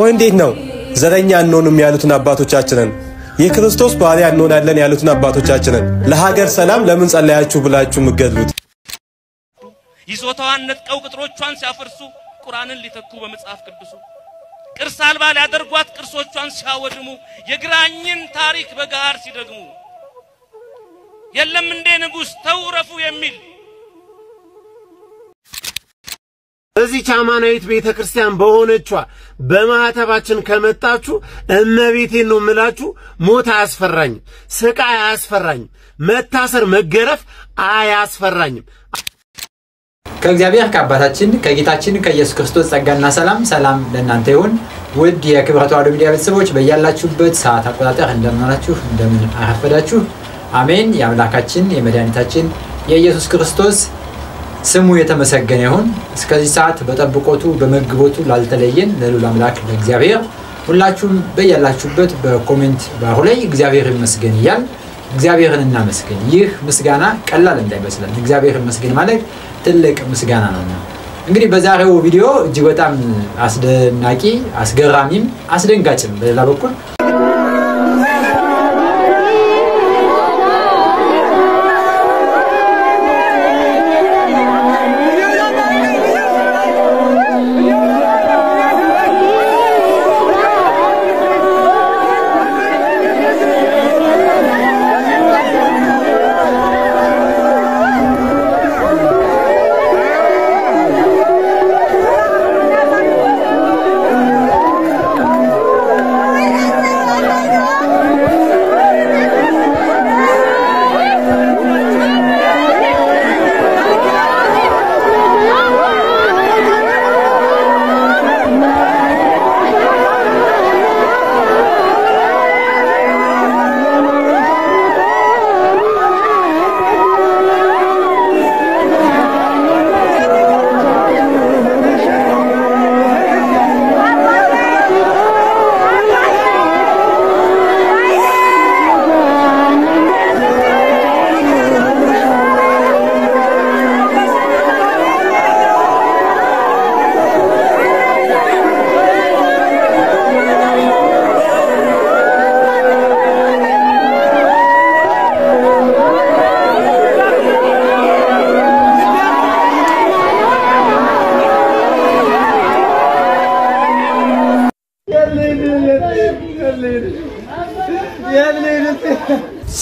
ቆይ እንዴት ነው ዘረኛ አንሆንም ያሉትን አባቶቻችንን የክርስቶስ ባሪያ እንሆናለን ያሉትን አባቶቻችንን ለሀገር ሰላም ለምን ጸለያችሁ ብላችሁ ምገድሉት? ይዞታዋን ነጥቀው ቅጥሮቿን ሲያፈርሱ ቁርአንን ሊተኩ በመጽሐፍ ቅዱሱ ቅርስ አልባ ሊያደርጓት ቅርሶቿን ሲያወድሙ የግራኝን ታሪክ በጋር ሲደግሙ የለም እንደ ንጉስ ተውረፉ የሚል እዚህ ቻማናይት ቤተክርስቲያን በሆነቿ በማህተባችን ከመጣችሁ እመቤቴን ነው ምላችሁ ሞት አያስፈራኝም፣ ስቃይ አያስፈራኝም፣ መታሰር መገረፍ አያስፈራኝም። ከእግዚአብሔር ከአባታችን ከጌታችን ከኢየሱስ ክርስቶስ ጸጋና ሰላም ለእናንተ ይሁን። ውድ የክብረቱ አዶ ሚዲያ ቤተሰቦች በእያላችሁበት ሰዓት አቆጣጠር እንደምናላችሁ እንደምን አረፈዳችሁ። አሜን። የአምላካችን የመድኃኒታችን የኢየሱስ ክርስቶስ ስሙ የተመሰገነ ይሁን። እስከዚህ ሰዓት በጠብቆቱ በመግቦቱ ላልተለየን ለሉል አምላክ ለእግዚአብሔር ሁላችሁም በእያላችሁበት በኮሜንት ባሩ ላይ እግዚአብሔር ይመስገን ይያል እግዚአብሔርን እናመስግን። ይህ ምስጋና ቀላል እንዳይመስለን እግዚአብሔር ይመስገን ማለት ትልቅ ምስጋና ነውና እንግዲህ በዛሬው ቪዲዮ እጅግ በጣም አስደናቂ አስገራሚም አስደንጋጭም በሌላ በኩል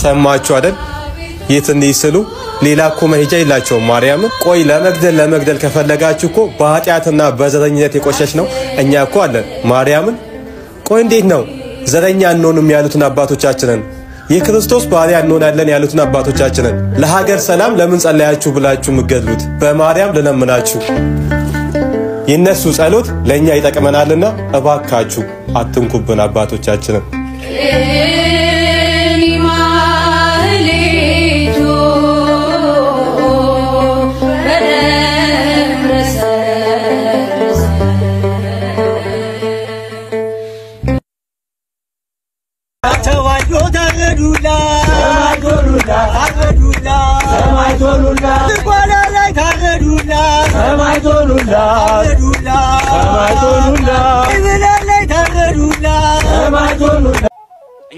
ሰማችሁ አይደል? የትንይ ስሉ ሌላ እኮ መሄጃ የላቸውም ማርያም። ቆይ ለመግደል ከፈለጋችሁ እኮ በኃጢአትና በዘረኝነት የቆሸሽ ነው እኛ እኮ አለን ማርያምን። ቆይ እንዴት ነው ዘረኛ አንሆንም ያሉትን አባቶቻችንን የክርስቶስ ባሪያ እንሆናለን ያሉትን አባቶቻችንን ለሀገር ሰላም ለምን ጸለያችሁ ብላችሁ ምገድሉት? በማርያም ለነምናችሁ የነሱ ጸሎት ለኛ ይጠቅመናልና እባካችሁ አትንኩብን አባቶቻችንን።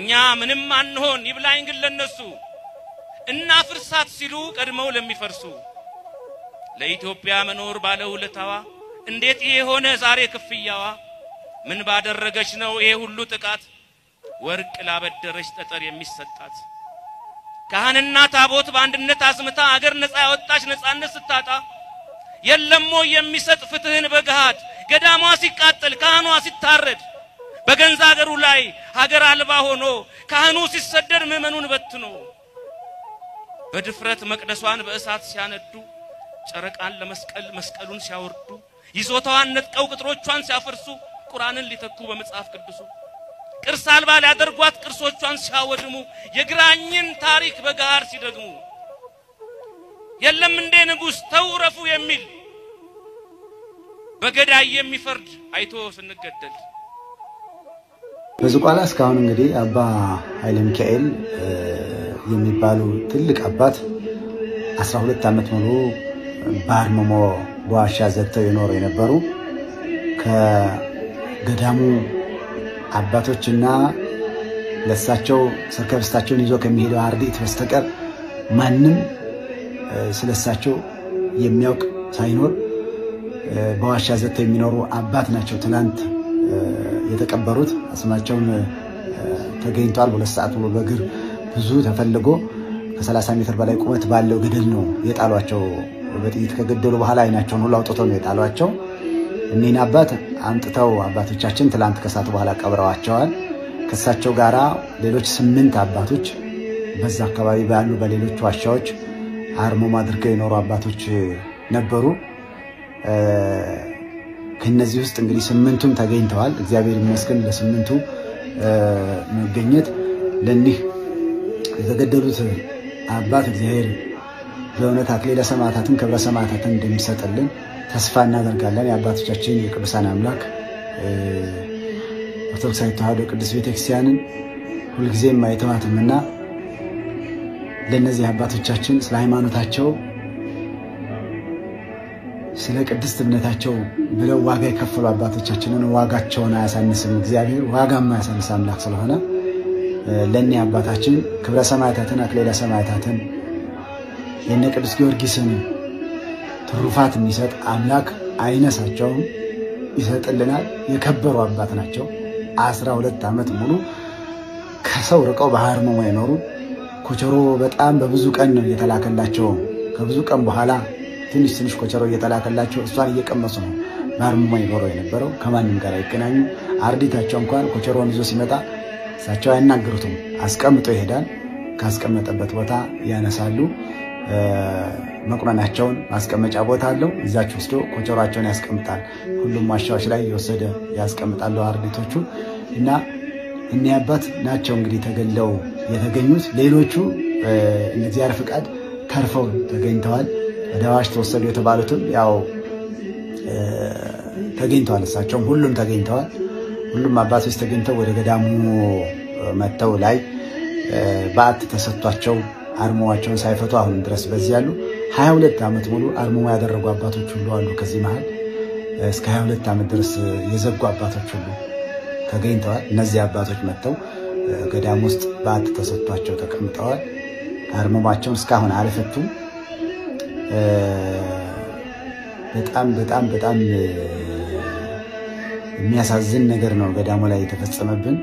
እኛ ምንም አንሆን ይብላኝ ግን ለነሱ እና ፍርሳት ሲሉ ቀድመው ለሚፈርሱ ለኢትዮጵያ መኖር ባለውለታዋ እንዴት ይሄ ሆነ ዛሬ ክፍያዋ? ምን ባደረገች ነው ይሄ ሁሉ ጥቃት? ወርቅ ላበደረች ጠጠር የሚሰጣት ካህንና ታቦት በአንድነት አዝምታ አገር ነፃ ያወጣች ነፃነት ስታጣ የለሞ የሚሰጥ ፍትህን በገሃድ ገዳሟ ሲቃጠል ካህኗ ሲታረድ በገንዛ ሀገሩ ላይ ሀገር አልባ ሆኖ ካህኑ ሲሰደድ ምዕመኑን በትኖ በድፍረት መቅደሷን በእሳት ሲያነዱ ጨረቃን ለመስቀል መስቀሉን ሲያወርዱ ይዞታዋን ነጥቀው ቅጥሮቿን ሲያፈርሱ ቁርአንን ሊተኩ በመጽሐፍ ቅዱሱ ቅርስ አልባ ሊያደርጓት ቅርሶቿን ሲያወድሙ የግራኝን ታሪክ በጋር ሲደግሙ የለም እንደ ንጉስ ተውረፉ የሚል በገዳይ የሚፈርድ አይቶ ስንገደል በዝቋላ እስካሁን እንግዲህ አባ ኃይለ ሚካኤል የሚባሉ ትልቅ አባት 12 ዓመት ሙሉ ባርመሞ በዋሻ ዘግተው የኖሩ የነበሩ ገዳሙ አባቶችና ለሳቸው ሰርከብስታቸውን ይዞ ከሚሄደው አርዲት በስተቀር ማንም ስለሳቸው የሚያውቅ ሳይኖር በዋሻ ዘተው የሚኖሩ አባት ናቸው። ትናንት የተቀበሩት አስማቸውን ተገኝቷል። 2 ሰዓት ሙሉ በእግር ብዙ ተፈልጎ ከ30 ሜትር በላይ ቁመት ባለው ገደል ነው የጣሏቸው። በጥይት ከገደሉ በኋላ አይናቸውን ሁሉ አውጥተው ነው የጣሏቸው። እኒህን አባት አምጥተው አባቶቻችን ትላንት ከሰዓት በኋላ ቀብረዋቸዋል። ከሳቸው ጋራ ሌሎች 8 አባቶች በዛ አካባቢ ባሉ በሌሎች ዋሻዎች አርሞም አድርገው የኖሩ አባቶች ነበሩ። ከነዚህ ውስጥ እንግዲህ 8ቱም ተገኝተዋል። እግዚአብሔር ይመስገን ለ8ቱ መገኘት ለኒህ የተገደሉት አባት እግዚአብሔር በእውነት አክሊለ ሰማዕታትን ክብረ ሰማዕታትን እንደሚሰጥልን ተስፋ እናደርጋለን። የአባቶቻችን የቅዱሳን አምላክ ኦርቶዶክሳዊት ተዋሕዶ ቅድስት ቤተክርስቲያንን ሁልጊዜም አይተዋትምና ለነዚህ አባቶቻችን ስለ ሃይማኖታቸው ስለ ቅድስት እምነታቸው ብለው ዋጋ የከፈሉ አባቶቻችንን ዋጋቸውን አያሳንስም። እግዚአብሔር ዋጋም አያሳንስ አምላክ ስለሆነ ለኔ አባታችን ክብረ ሰማዕታትን አክሊለ ሰማዕታትን የነ ቅዱስ ጊዮርጊስን ትሩፋት የሚሰጥ አምላክ አይነሳቸውም፣ ይሰጥልናል። የከበሩ አባት ናቸው። 12 ዓመት ሙሉ ከሰው ርቀው በሃርሞ የኖሩ ኮቸሮ በጣም በብዙ ቀን ነው የተላከላቸው። ከብዙ ቀን በኋላ ትንሽ ኮቸሮ እየተላከላቸው እሷን እየቀመሱ ነው በሃርሞ ይኖሩ የነበረው። ከማንም ጋር አይገናኙ። አርዲታቸው እንኳን ኮቸሮን ይዞ ሲመጣ እሳቸው አያናግሩትም፣ አስቀምጦ ይሄዳል። ካስቀመጠበት ቦታ ያነሳሉ። መቁረናቸውን ማስቀመጫ ቦታ አለው። እዛች ወስዶ ኮቸሯቸውን ያስቀምጣል። ሁሉም ዋሻዎች ላይ እየወሰደ ያስቀምጣሉ አርዲቶቹ እና እኒህ አባት ናቸው እንግዲህ ተገለው የተገኙት። ሌሎቹ እግዚአብሔር ፍቃድ ተርፈው ተገኝተዋል። ወደ አዋሽ ተወሰዱ የተባሉትም ያው ተገኝተዋል። እሳቸውም ሁሉም ተገኝተዋል። ሁሉም አባቶች ተገኝተው ወደ ገዳሙ መተው ላይ በዓት ተሰጥቷቸው አርሞዋቸውን ሳይፈቱ አሁን ድረስ በዚህ ያሉ 22 ዓመት ሙሉ አርሞ ያደረጉ አባቶች ሁሉ አሉ። ከዚህ መሃል እስከ 22 ዓመት ድረስ የዘጉ አባቶች ሁሉ ተገኝተዋል። እነዚህ አባቶች መተው ገዳም ውስጥ በዓት ተሰጥቷቸው ተቀምጠዋል። አርሞዋቸውን እስካሁን አልፈቱም። በጣም የሚያሳዝን ነገር ነው ገዳሙ ላይ የተፈጸመብን።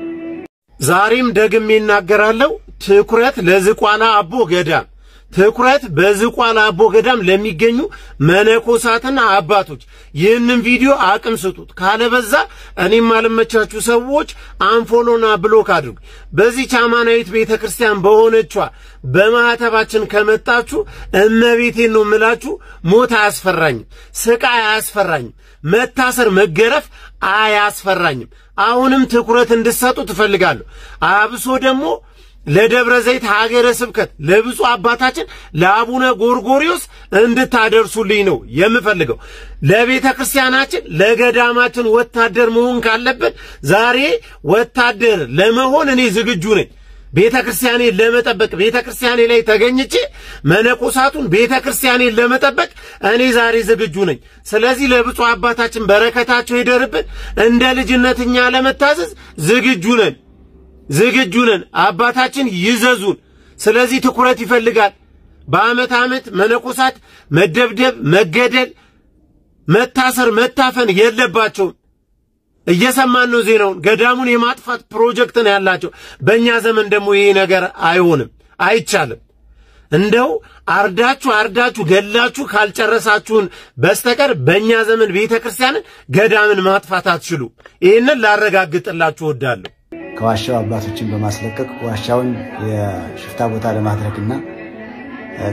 ዛሬም ደግሜ እናገራለሁ። ትኩረት ለዝቋላ አቦ ገዳም፣ ትኩረት በዝቋላ አቦ ገዳም ለሚገኙ መነኮሳትና አባቶች ይህንን ቪዲዮ አቅም ስጡት። ካለበዛ እኔም አልመቻችሁ ሰዎች አንፎሎና ብሎክ አድርጉ። በዚህ አማናዊት ቤተክርስቲያን በሆነችዋ በማህተባችን ከመጣችሁ እመቤቴን ነው የምላችሁ። ሞት አያስፈራኝም፣ ስቃይ አያስፈራኝም፣ መታሰር መገረፍ አያስፈራኝም። አሁንም ትኩረት እንድትሰጡ ትፈልጋለሁ። አብሶ ደግሞ ለደብረ ዘይት ሀገረ ስብከት ለብፁዕ አባታችን ለአቡነ ጎርጎርዮስ እንድታደርሱልኝ ነው የምፈልገው። ለቤተ ክርስቲያናችን ለገዳማችን ወታደር መሆን ካለበት ዛሬ ወታደር ለመሆን እኔ ዝግጁ ነኝ። ቤተ ክርስቲያኔን ለመጠበቅ ቤተ ክርስቲያኔ ላይ ተገኝቼ መነኮሳቱን ቤተ ክርስቲያኔን ለመጠበቅ እኔ ዛሬ ዝግጁ ነኝ። ስለዚህ ለብፁዕ አባታችን በረከታቸው ይደርብን። እንደ ልጅነትኛ ለመታዘዝ ዝግጁ ነን። አባታችን ይዘዙን። ስለዚህ ትኩረት ይፈልጋል። በአመት ዓመት መነኮሳት መደብደብ፣ መገደል፣ መታሰር፣ መታፈን የለባቸውም። እየሰማን ነው ዜናውን። ገዳሙን የማጥፋት ፕሮጀክት ነው ያላቸው። በእኛ ዘመን ደግሞ ይሄ ነገር አይሆንም፣ አይቻልም። እንደው አርዳችሁ ገላችሁ ካልጨረሳችሁን በስተቀር በእኛ ዘመን ቤተክርስቲያንን ገዳምን ማጥፋት አትችሉ። ይሄንን ላረጋግጥላችሁ እወዳለሁ። ከዋሻው አባቶችን በማስለቀቅ ዋሻውን የሽፍታ ቦታ ለማድረግና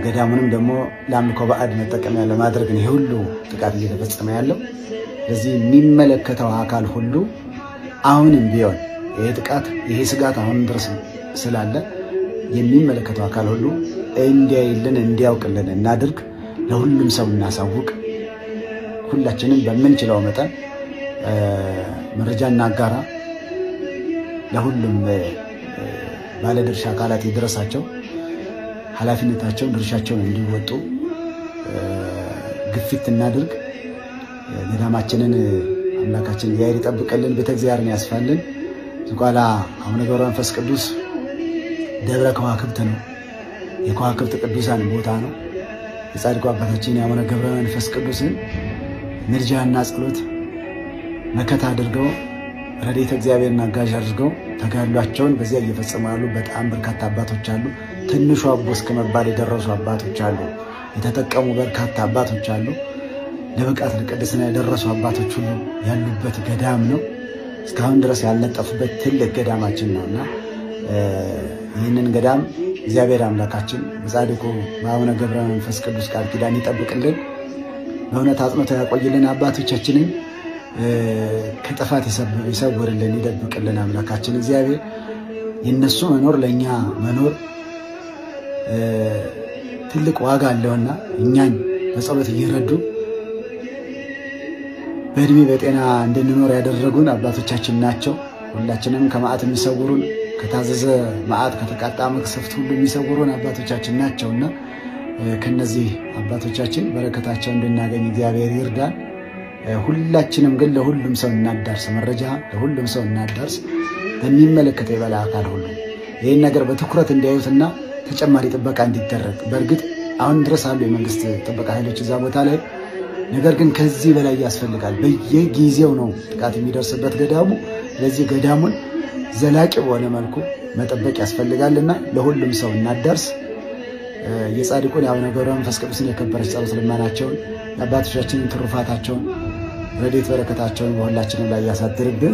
ገዳሙንም ደግሞ ለአምልኮ ባዕድ መጠቀሚያ ለማድረግ ነው ሁሉ ጥቃት እየተፈጸመ ያለው። ለዚህ የሚመለከተው አካል ሁሉ አሁንም ቢሆን ይሄ ጥቃት ይሄ ስጋት አሁን ድረስ ስላለ የሚመለከተው አካል ሁሉ እንዲያይልን እንዲያውቅልን እናድርግ። ለሁሉም ሰው እናሳውቅ። ሁላችንም በምንችለው መጠን መረጃ እናጋራ። ለሁሉም ባለድርሻ አካላት ይድረሳቸው። ኃላፊነታቸውን ድርሻቸውን እንዲወጡ ግፊት እናድርግ። ገዳማችንን አምላካችን እግዚአብሔር ይጠብቅልን፣ ቤተ እግዚአብሔርን ያስፋልን። ዝቋላ አቡነ ገብረ መንፈስ ቅዱስ ደብረ ከዋክብት ነው። የከዋክብት ቅዱሳን ቦታ ነው። የጻድቁ አባታችን የአቡነ ገብረ መንፈስ ቅዱስን ምልጃና ጸሎት መከታ አድርገው ረድኤተ እግዚአብሔርን አጋዥ አድርገው ተጋድሏቸውን በዚያ እየፈጸሙ ያሉ በጣም በርካታ አባቶች አሉ። ትንሹ አቦ እስከ መባል የደረሱ አባቶች አሉ። የተጠቀሙ በርካታ አባቶች አሉ። ለብቃት ለቅድስና የደረሱ አባቶች ሁሉ ያሉበት ገዳም ነው። እስካሁን ድረስ ያልነጠፉበት ትልቅ ገዳማችን ነውና ይህንን ገዳም እግዚአብሔር አምላካችን በጻድቁ በአቡነ ገብረ መንፈስ ቅዱስ ቃል ኪዳን ይጠብቅልን፣ በእውነት አጽንቶ ያቆይልን። አባቶቻችንን ከጥፋት ይሰውርልን፣ ይደብቅልን። አምላካችን እግዚአብሔር የነሱ መኖር ለኛ መኖር ትልቅ ዋጋ አለውና እኛን በጸሎት እየረዱ በእድሜ በጤና እንድንኖር ያደረጉን አባቶቻችን ናቸው። ሁላችንም ከመዓት የሚሰውሩን፣ ከታዘዘ መዓት ከተቃጣ መቅሰፍት ሁሉ የሚሰውሩን አባቶቻችን ናቸውና ከነዚህ አባቶቻችን በረከታቸው እንድናገኝ እግዚአብሔር ይርዳን። ሁላችንም ግን ለሁሉም ሰው እናዳርስ፣ መረጃ ለሁሉም ሰው እናዳርስ። በሚመለከተው የበላይ አካል ሁሉ ይህን ነገር በትኩረት እንዲያዩትና ተጨማሪ ጥበቃ እንዲደረግ። በእርግጥ አሁን ድረስ አሉ የመንግስት ጥበቃ ኃይሎች እዛ ቦታ ላይ፣ ነገር ግን ከዚህ በላይ ያስፈልጋል። በየጊዜው ነው ጥቃት የሚደርስበት ገዳሙ። ለዚህ ገዳሙን ዘላቂ በሆነ መልኩ መጠበቅ ያስፈልጋልና ለሁሉም ሰው እናዳርስ። የጻድቁን የአቡነ ገብረ መንፈስ ቅዱስን የከበረች ጸሎት ልመናቸውን፣ የአባቶቻችንን ትሩፋታቸውን፣ ረድኤት በረከታቸውን በሁላችንም ላይ ያሳድርብን።